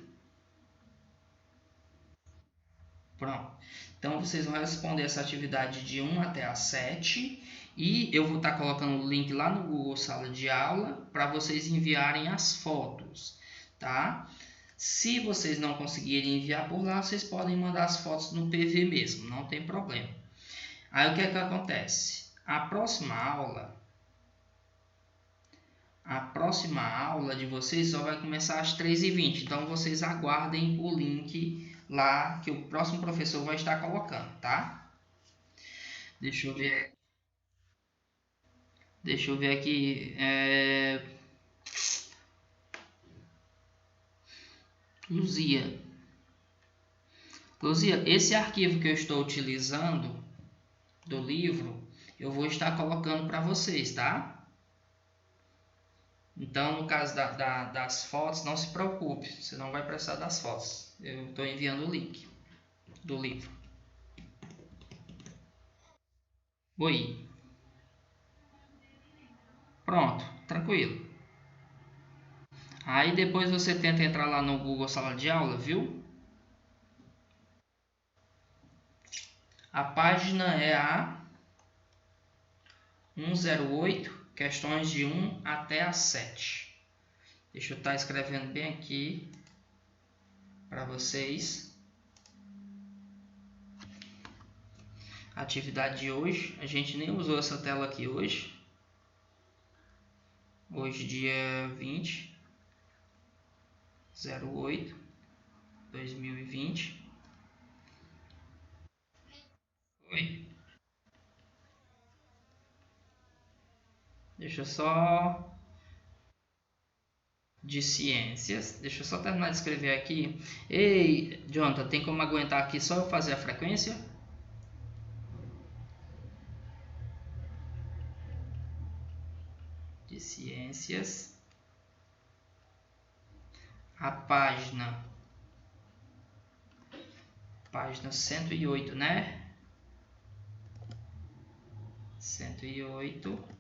Pronto. Então, vocês vão responder essa atividade de 1 até a 7. E eu vou estar colocando o link lá no Google Sala de Aula para vocês enviarem as fotos, tá? Se vocês não conseguirem enviar por lá, vocês podem mandar as fotos no PV mesmo, não tem problema. Aí o que é que acontece? A próxima aula de vocês só vai começar às 3h20. Então vocês aguardem o link lá que o próximo professor vai estar colocando, tá? Deixa eu ver aqui. Luzia, esse arquivo que eu estou utilizando do livro, eu vou estar colocando para vocês, tá? Então, no caso das fotos, não se preocupe, você não vai precisar das fotos. Eu estou enviando o link do livro. Oi. Pronto, tranquilo. Aí depois você tenta entrar lá no Google Sala de Aula, viu? A página é a 108, questões de 1 até a 7. Deixa eu estar escrevendo bem aqui para vocês. A atividade de hoje, a gente nem usou essa tela aqui hoje. Hoje, dia 20/08/2020. Oi. Deixa eu só... De ciências. Deixa eu só terminar de escrever aqui. Ei, Jonathan, tem como aguentar aqui só eu fazer a frequência? De ciências. A página 108, né? 108.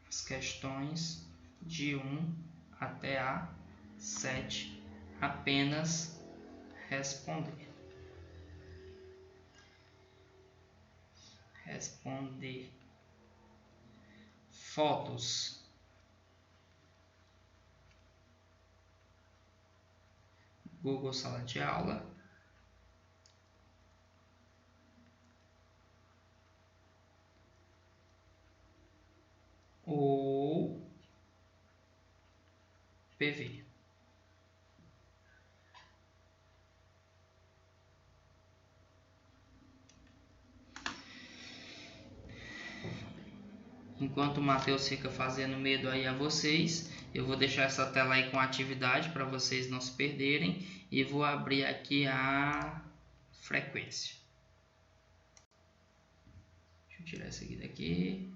As questões de 1 até a 7. Apenas responder. Fotos. Google Sala de Aula. Ou PV. Enquanto o Matheus fica fazendo medo aí a vocês, eu vou deixar essa tela aí com atividade para vocês não se perderem e vou abrir aqui a frequência. Deixa eu tirar essa aqui daqui.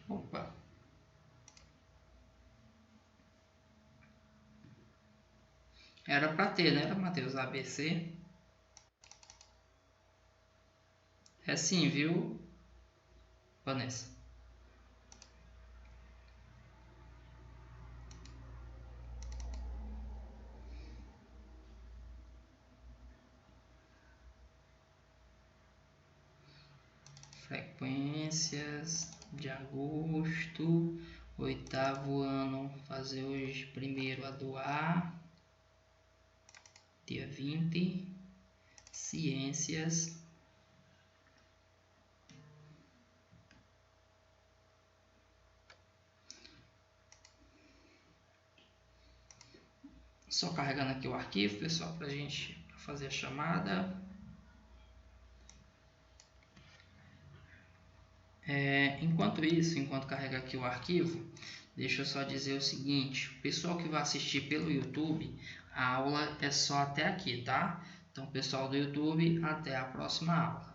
Opa. Era para ter, né, Matheus? ABC. É sim, viu, Vanessa? Frequências de agosto, 8º ano, fazer hoje primeiro a do A, dia 20, ciências, só carregando aqui o arquivo, pessoal, para a gente fazer a chamada. Enquanto isso, enquanto carrega aqui o arquivo, deixa eu só dizer o seguinte: o pessoal que vai assistir pelo YouTube, a aula é só até aqui, tá? Então, pessoal do YouTube, até a próxima aula.